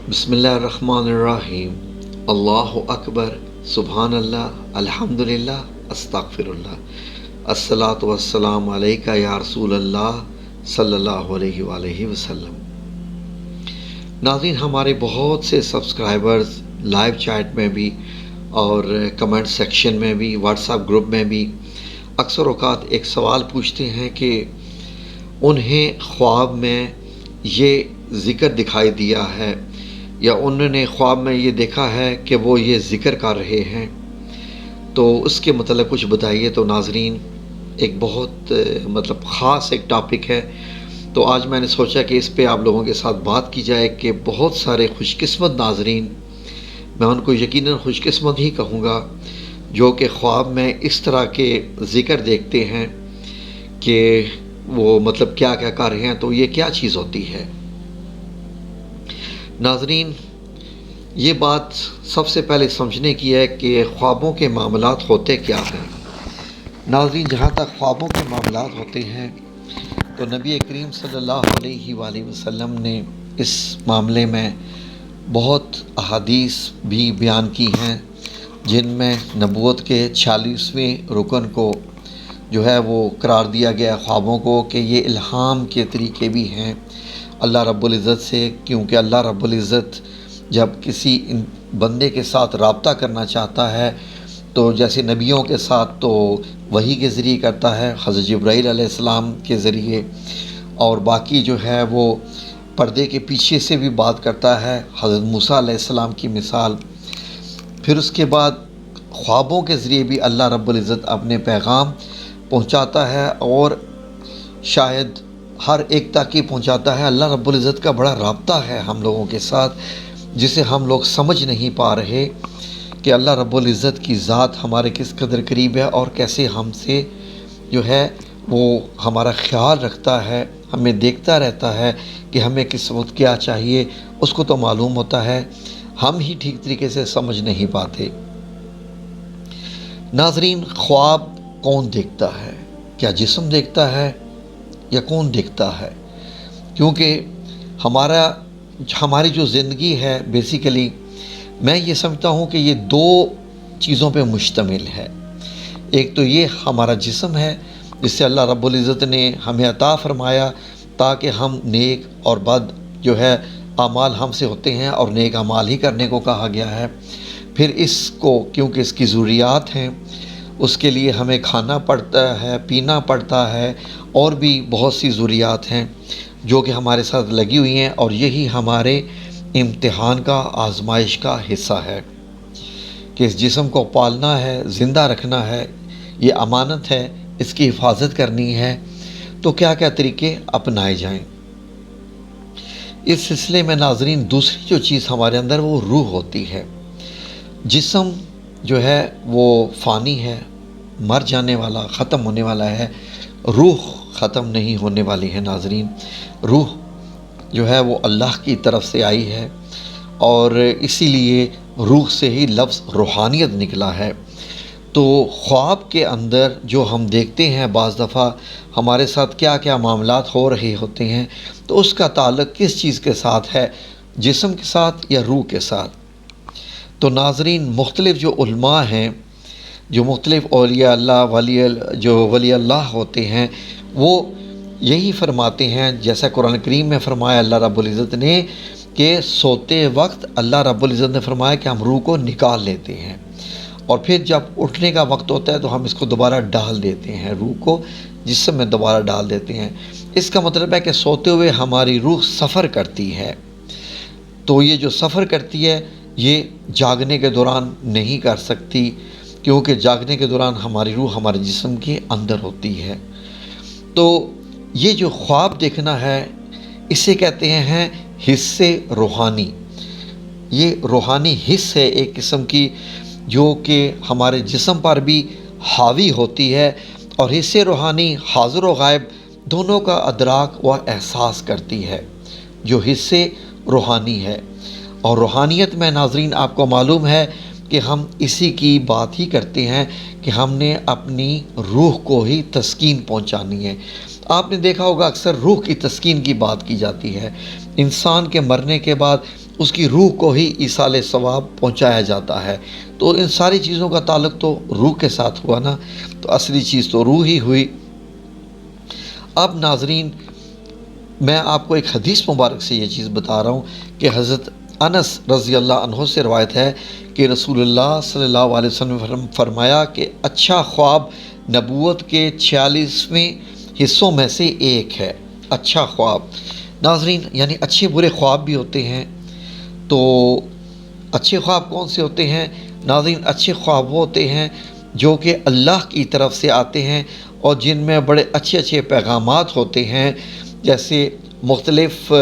بسم اللہ الرحمن الرحیم۔ اللہ اکبر، سبحان اللہ، الحمدللہ، استغفر اللہ، الصلاۃ والسلام علیکہ یا رسول اللہ صلی اللہ علیہ وآلہ وسلم۔ ناظرین، ہمارے بہت سے سبسکرائبرز لائیو چیٹ میں بھی اور کمنٹ سیکشن میں بھی، واٹس ایپ گروپ میں بھی اکثر اوقات ایک سوال پوچھتے ہیں کہ انہیں خواب میں یہ ذکر دکھائی دیا ہے یا انہوں نے خواب میں یہ دیکھا ہے کہ وہ یہ ذکر کر رہے ہیں، تو اس کے متعلق کچھ بتائیے۔ تو ناظرین، ایک بہت خاص ایک ٹاپک ہے، تو آج میں نے سوچا کہ اس پہ آپ لوگوں کے ساتھ بات کی جائے کہ بہت سارے خوش قسمت ناظرین، میں ان کو یقیناً خوش قسمت ہی کہوں گا، جو کہ خواب میں اس طرح کے ذکر دیکھتے ہیں کہ وہ کیا کیا کر رہے ہیں، تو یہ کیا چیز ہوتی ہے۔ ناظرین، یہ بات سب سے پہلے سمجھنے کی ہے کہ خوابوں کے معاملات ہوتے کیا ہیں۔ ناظرین، جہاں تک خوابوں کے معاملات ہوتے ہیں تو نبی کریم صلی اللہ علیہ وآلہ وسلم نے اس معاملے میں بہت احادیث بھی بیان کی ہیں، جن میں نبوت کے 46ویں رکن کو جو ہے وہ قرار دیا گیا خوابوں کو کہ یہ الہام کے طریقے بھی ہیں اللہ رب العزت سے، کیونکہ اللہ رب العزت جب کسی بندے کے ساتھ رابطہ کرنا چاہتا ہے تو جیسے نبیوں کے ساتھ تو وحی کے ذریعے کرتا ہے، حضرت جبرائیل علیہ السلام کے ذریعے، اور باقی جو ہے وہ پردے کے پیچھے سے بھی بات کرتا ہے، حضرت موسیٰ علیہ السلام کی مثال۔ پھر اس کے بعد خوابوں کے ذریعے بھی اللہ رب العزت اپنے پیغام پہنچاتا ہے، اور شاید ہر ایک تک ہی پہنچاتا ہے۔ اللہ رب العزت کا بڑا رابطہ ہے ہم لوگوں کے ساتھ، جسے ہم لوگ سمجھ نہیں پا رہے کہ اللہ رب العزت کی ذات ہمارے کس قدر قریب ہے اور کیسے ہم سے جو ہے وہ ہمارا خیال رکھتا ہے، ہمیں دیکھتا رہتا ہے کہ ہمیں کس وقت کیا چاہیے، اس کو تو معلوم ہوتا ہے، ہم ہی ٹھیک طریقے سے سمجھ نہیں پاتے۔ ناظرین، خواب کون دیکھتا ہے؟ کیا جسم دیکھتا ہے یا کون دیکھتا ہے؟ کیونکہ ہماری جو زندگی ہے بیسیکلی میں یہ سمجھتا ہوں کہ یہ دو چیزوں پہ مشتمل ہے۔ ایک تو یہ ہمارا جسم ہے، جس سے اللہ رب العزت نے ہمیں عطا فرمایا تاکہ ہم نیک اور بد جو ہے اعمال ہم سے ہوتے ہیں، اور نیک اعمال ہی کرنے کو کہا گیا ہے۔ پھر اس کو کیونکہ اس کی ضروریات ہیں، اس کے لیے ہمیں کھانا پڑتا ہے، پینا پڑتا ہے، اور بھی بہت سی ضروریات ہیں جو کہ ہمارے ساتھ لگی ہوئی ہیں، اور یہی ہمارے امتحان کا، آزمائش کا حصہ ہے کہ اس جسم کو پالنا ہے، زندہ رکھنا ہے، یہ امانت ہے، اس کی حفاظت کرنی ہے، تو کیا کیا طریقے اپنائے جائیں۔ اس سلسلے میں ناظرین، دوسری جو چیز ہمارے اندر وہ روح ہوتی ہے۔ جسم جو ہے وہ فانی ہے، مر جانے والا، ختم ہونے والا ہے، روح ختم نہیں ہونے والی ہے۔ ناظرین، روح جو ہے وہ اللہ کی طرف سے آئی ہے، اور اسی لیے روح سے ہی لفظ روحانیت نکلا ہے۔ تو خواب کے اندر جو ہم دیکھتے ہیں بعض دفعہ ہمارے ساتھ کیا کیا معاملات ہو رہے ہوتے ہیں، تو اس کا تعلق کس چیز کے ساتھ ہے، جسم کے ساتھ یا روح کے ساتھ؟ تو ناظرین، مختلف جو علماء ہیں، جو مختلف اولیاء اللہ جو ولی اللہ ہوتے ہیں، وہ یہی فرماتے ہیں، جیسا قرآن کریم میں فرمایا اللہ رب العزت نے کہ سوتے وقت اللہ رب العزت نے فرمایا کہ ہم روح کو نکال لیتے ہیں، اور پھر جب اٹھنے کا وقت ہوتا ہے تو ہم اس کو دوبارہ ڈال دیتے ہیں، روح کو جسم میں دوبارہ ڈال دیتے ہیں۔ اس کا مطلب ہے کہ سوتے ہوئے ہماری روح سفر کرتی ہے، تو یہ جو سفر کرتی ہے یہ جاگنے کے دوران نہیں کر سکتی، کیونکہ جاگنے کے دوران ہماری روح ہمارے جسم کے اندر ہوتی ہے۔ تو یہ جو خواب دیکھنا ہے، اسے کہتے ہیں حس روحانی۔ یہ روحانی حس ہے ایک قسم کی، جو کہ ہمارے جسم پر بھی حاوی ہوتی ہے، اور حس روحانی حاضر و غائب دونوں کا ادراک و احساس کرتی ہے، جو حس روحانی ہے۔ اور روحانیت میں ناظرین آپ کو معلوم ہے کہ ہم اسی کی بات ہی کرتے ہیں کہ ہم نے اپنی روح کو ہی تسکین پہنچانی ہے۔ آپ نے دیکھا ہوگا اکثر روح کی تسکین کی بات کی جاتی ہے۔ انسان کے مرنے کے بعد اس کی روح کو ہی ایصال ثواب پہنچایا جاتا ہے۔ تو ان ساری چیزوں کا تعلق تو روح کے ساتھ ہوا نا، تو اصلی چیز تو روح ہی ہوئی۔ اب ناظرین، میں آپ کو ایک حدیث مبارک سے یہ چیز بتا رہا ہوں کہ حضرت انس رضی اللہ عنہ سے روایت ہے کہ رسول اللہ صلی اللہ علیہ وسلم نے فرمایا کہ اچھا خواب نبوت کے 46ویں حصوں میں سے ایک ہے۔ اچھا خواب ناظرین، یعنی اچھے برے خواب بھی ہوتے ہیں۔ تو اچھے خواب کون سے ہوتے ہیں ناظرین؟ اچھے خواب وہ ہوتے ہیں جو کہ اللہ کی طرف سے آتے ہیں اور جن میں بڑے اچھے اچھے پیغامات ہوتے ہیں۔ جیسے مختلف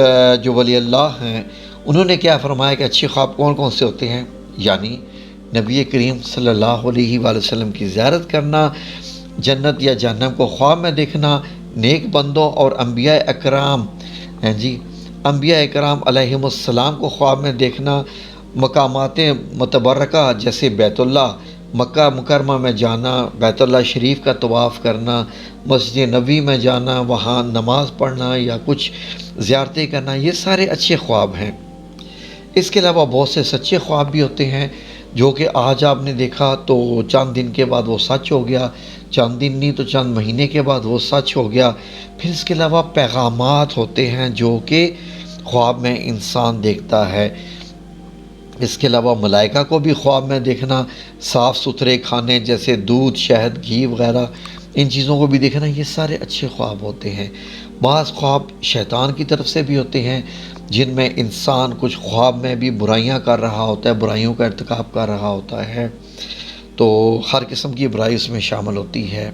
جو ولی اللہ ہیں انہوں نے کیا فرمایا کہ اچھے خواب کون کون سے ہوتے ہیں، یعنی نبی کریم صلی اللہ علیہ وآلہ وسلم کی زیارت کرنا، جنت یا جہنم کو خواب میں دیکھنا، نیک بندوں اور انبیاء اکرام انبیاء اکرام علیہم السلام کو خواب میں دیکھنا، مقامات متبرکہ جیسے بیت اللہ، مکہ مکرمہ میں جانا، بیت اللہ شریف کا طواف کرنا، مسجد نبوی میں جانا، وہاں نماز پڑھنا یا کچھ زیارتیں کرنا، یہ سارے اچھے خواب ہیں۔ اس کے علاوہ بہت سے سچے خواب بھی ہوتے ہیں جو کہ آج آپ نے دیکھا تو چند دن کے بعد وہ سچ ہو گیا، چند دن نہیں تو چند مہینے کے بعد وہ سچ ہو گیا۔ پھر اس کے علاوہ پیغامات ہوتے ہیں جو کہ خواب میں انسان دیکھتا ہے۔ اس کے علاوہ ملائکہ کو بھی خواب میں دیکھنا، صاف ستھرے کھانے جیسے دودھ، شہد، گھی وغیرہ، ان چیزوں کو بھی دیکھنا، یہ سارے اچھے خواب ہوتے ہیں۔ بعض خواب شیطان کی طرف سے بھی ہوتے ہیں جن میں انسان کچھ خواب میں بھی برائیاں کر رہا ہوتا ہے، برائیوں کا ارتکاب کر رہا ہوتا ہے، تو ہر قسم کی برائی اس میں شامل ہوتی ہے،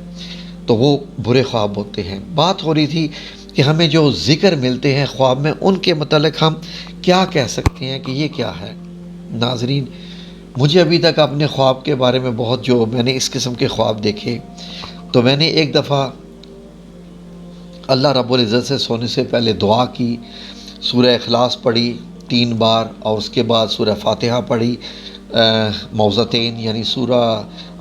تو وہ برے خواب ہوتے ہیں۔ بات ہو رہی تھی کہ ہمیں جو ذکر ملتے ہیں خواب میں، ان کے متعلق ہم کیا کہہ سکتے ہیں کہ یہ کیا ہے ناظرین؟ مجھے ابھی تک اپنے خواب کے بارے میں بہت، جو میں نے اس قسم کے خواب دیکھے، تو میں نے ایک دفعہ اللہ رب العزت سے سونے سے پہلے دعا کی، سورہ اخلاص پڑھی 3 بار، اور اس کے بعد سورہ فاتحہ پڑھی، موضتین یعنی سورہ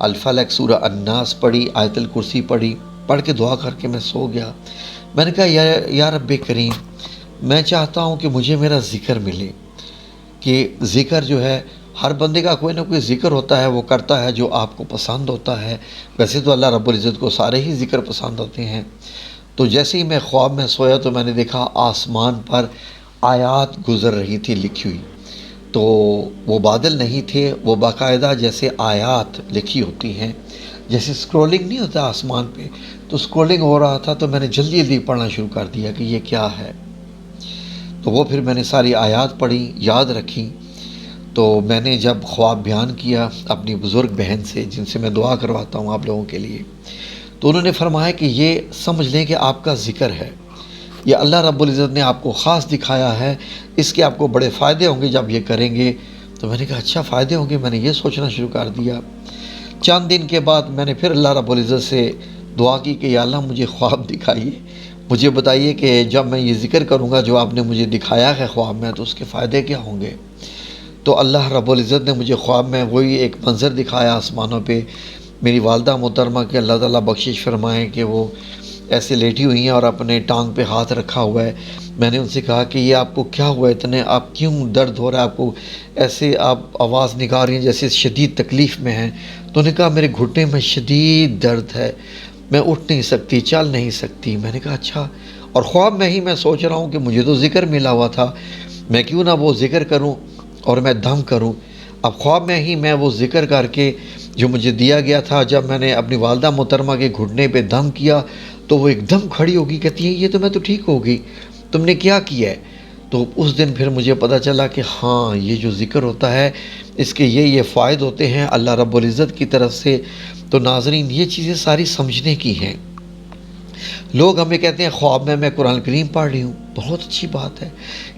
الفلق، سورہ الناس پڑھی، آیت الکرسی پڑھی، پڑھ کے دعا کر کے میں سو گیا۔ میں نے کہا یا رب کریم، میں چاہتا ہوں کہ مجھے میرا ذکر ملے، کہ ذکر جو ہے ہر بندے کا کوئی نہ کوئی ذکر ہوتا ہے، وہ کرتا ہے جو آپ کو پسند ہوتا ہے۔ ویسے تو اللہ رب العزت کو سارے ہی ذکر پسند ہوتے ہیں۔ تو جیسے ہی میں خواب میں سویا تو میں نے دیکھا آسمان پر آیات گزر رہی تھی لکھی ہوئی، تو وہ بادل نہیں تھے، وہ باقاعدہ جیسے آیات لکھی ہوتی ہیں، جیسے سکرولنگ نہیں ہوتا آسمان پہ، تو سکرولنگ ہو رہا تھا، تو میں نے جلدی جلدی پڑھنا شروع کر دیا کہ یہ کیا ہے۔ تو وہ پھر میں نے ساری آیات پڑھی، یاد رکھی۔ تو میں نے جب خواب بیان کیا اپنی بزرگ بہن سے، جن سے میں دعا کرواتا ہوں آپ لوگوں کے لیے، تو انہوں نے فرمایا کہ یہ سمجھ لیں کہ آپ کا ذکر ہے، یہ اللہ رب العزت نے آپ کو خاص دکھایا ہے، اس کے آپ کو بڑے فائدے ہوں گے جب یہ کریں گے۔ تو میں نے کہا اچھا فائدے ہوں گے، میں نے یہ سوچنا شروع کر دیا۔ چند دن کے بعد میں نے پھر اللہ رب العزت سے دعا کی کہ یا اللہ مجھے خواب دکھائیے، مجھے بتائیے کہ جب میں یہ ذکر کروں گا جو آپ نے مجھے دکھایا ہے خواب میں، تو اس کے فائدے کیا ہوں گے۔ تو اللہ رب العزت نے مجھے خواب میں وہی ایک منظر دکھایا آسمانوں پہ، میری والدہ محترمہ کے اللہ تعالیٰ بخشش فرمائیں کہ وہ ایسے لیٹی ہوئی ہیں اور اپنے ٹانگ پہ ہاتھ رکھا ہوا ہے۔ میں نے ان سے کہا کہ یہ آپ کو کیا ہوا ہے، اتنے آپ کیوں درد ہو رہا ہے آپ کو، ایسے آپ آواز نکال رہی ہیں جیسے شدید تکلیف میں ہیں۔ تو انہوں نے کہا میرے گھٹنے میں شدید درد ہے، میں اٹھ نہیں سکتی، چل نہیں سکتی۔ میں نے کہا اچھا، اور خواب میں ہی میں سوچ رہا ہوں کہ مجھے تو ذکر ملا ہوا تھا، میں کیوں نہ وہ ذکر کروں اور میں دم کروں۔ اب خواب میں ہی میں وہ ذکر کر کے جو مجھے دیا گیا تھا، جب میں نے اپنی والدہ محترمہ کے گھٹنے پہ دم کیا تو وہ ایک دم کھڑی ہوگی، کہتی ہے یہ تو میں تو ٹھیک ہوگی، تم نے کیا کیا ہے؟ تو اس دن پھر مجھے پتہ چلا کہ ہاں یہ جو ذکر ہوتا ہے اس کے یہ فائد ہوتے ہیں اللہ رب العزت کی طرف سے۔ تو ناظرین یہ چیزیں ساری سمجھنے کی ہیں۔ لوگ ہمیں کہتے ہیں خواب میں قرآن کریم پڑھ رہی ہوں، بہت اچھی بات ہے،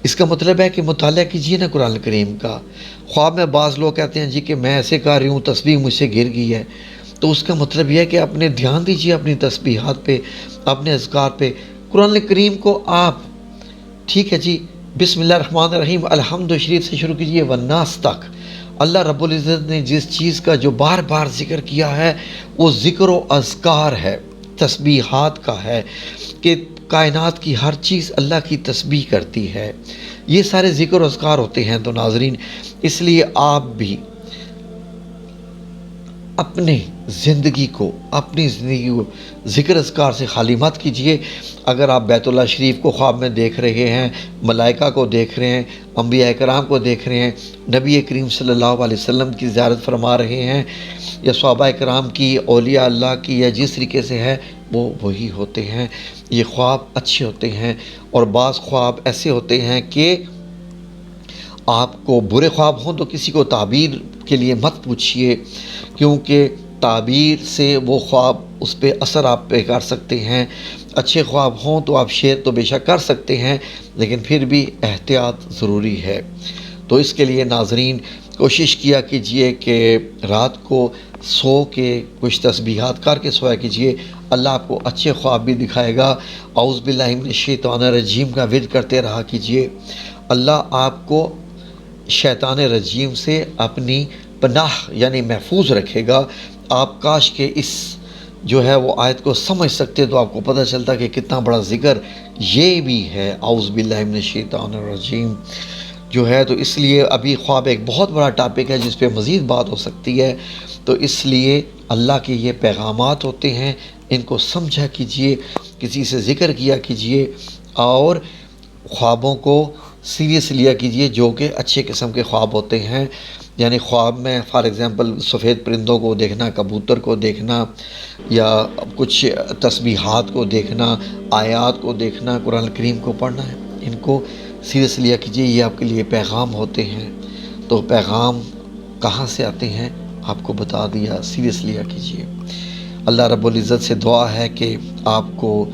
اس کا مطلب ہے کہ مطالعہ کیجیے نا قرآن کریم کا۔ خواب میں بعض لوگ کہتے ہیں جی کہ میں ایسے کر رہی ہوں، تسبیح مجھ سے گر گئی ہے، تو اس کا مطلب یہ ہے کہ اپنے دھیان دیجیے اپنی تسبیحات پہ، اپنے اذکار پہ۔ قرآن کریم کو آپ ٹھیک ہے جی بسم اللہ الرحمن الرحیم الحمد شریف سے شروع کیجیے والناس تک۔ اللہ رب العزت نے جس چیز کا جو بار بار ذکر کیا ہے وہ ذکر و اذکار ہے، تسبیحات کا ہے، کہ کائنات کی ہر چیز اللہ کی تسبیح کرتی ہے۔ یہ سارے ذکر و اذکار ہوتے ہیں۔ تو ناظرین اس لیے آپ بھی اپنی زندگی کو ذکر اذکار سے خالی مت کیجئے۔ اگر آپ بیت اللہ شریف کو خواب میں دیکھ رہے ہیں، ملائکہ کو دیکھ رہے ہیں، انبیاء کرام کو دیکھ رہے ہیں، نبی کریم صلی اللہ علیہ وسلم کی زیارت فرما رہے ہیں، یا صحابہ کرام کی، اولیاء اللہ کی، یا جس طریقے سے ہے وہ وہی ہوتے ہیں۔ یہ خواب اچھے ہوتے ہیں، اور بعض خواب ایسے ہوتے ہیں کہ آپ کو برے خواب ہوں تو کسی کو تعبیر کے لیے مت پوچھئے، کیونکہ تعبیر سے وہ خواب اس پہ اثر آپ پہ کر سکتے ہیں۔ اچھے خواب ہوں تو آپ شیئر تو بے شک کر سکتے ہیں، لیکن پھر بھی احتیاط ضروری ہے۔ تو اس کے لیے ناظرین کوشش کیا کیجئے کہ رات کو سو کے کچھ تسبیحات کر کے سویا کیجئے، اللہ آپ کو اچھے خواب بھی دکھائے گا۔ اعوذ باللہ من الشیطان الرجیم کا ورد کرتے رہا کیجئے، اللہ آپ کو شیطان رجیم سے اپنی پناہ یعنی محفوظ رکھے گا۔ آپ کاش کہ اس جو ہے وہ آیت کو سمجھ سکتے تو آپ کو پتہ چلتا کہ کتنا بڑا ذکر یہ بھی ہے، اعوذ باللہ من الشیطان الرجیم جو ہے۔ تو اس لیے ابھی خواب ایک بہت بڑا ٹاپک ہے جس پہ مزید بات ہو سکتی ہے، تو اس لیے اللہ کے یہ پیغامات ہوتے ہیں، ان کو سمجھا کیجئے، کسی سے ذکر کیا کیجئے، اور خوابوں کو سیریس لیا کیجئے جو کہ اچھے قسم کے خواب ہوتے ہیں۔ یعنی خواب میں فار ایگزامپل سفید پرندوں کو دیکھنا، کبوتر کو دیکھنا، یا کچھ تسبیحات کو دیکھنا، آیات کو دیکھنا، قرآن کریم کو پڑھنا ہے، ان کو سیریس لیا کیجئے، یہ آپ کے لیے پیغام ہوتے ہیں۔ تو پیغام کہاں سے آتے ہیں آپ کو بتا دیا، سیریس لیا کیجئے۔ اللہ رب العزت سے دعا ہے کہ آپ کو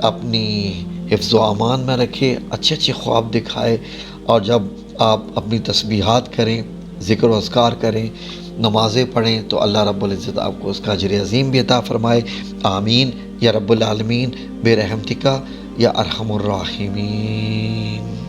اپنی حفظ و امان میں رکھے، اچھے اچھے خواب دکھائے، اور جب آپ اپنی تسبیحات کریں، ذکر و اذکار کریں، نمازیں پڑھیں، تو اللہ رب العزت آپ کو اس کا اجر عظیم بھی عطا فرمائے۔ آمین یا رب العالمین برحمتک یا ارحم الراحمین۔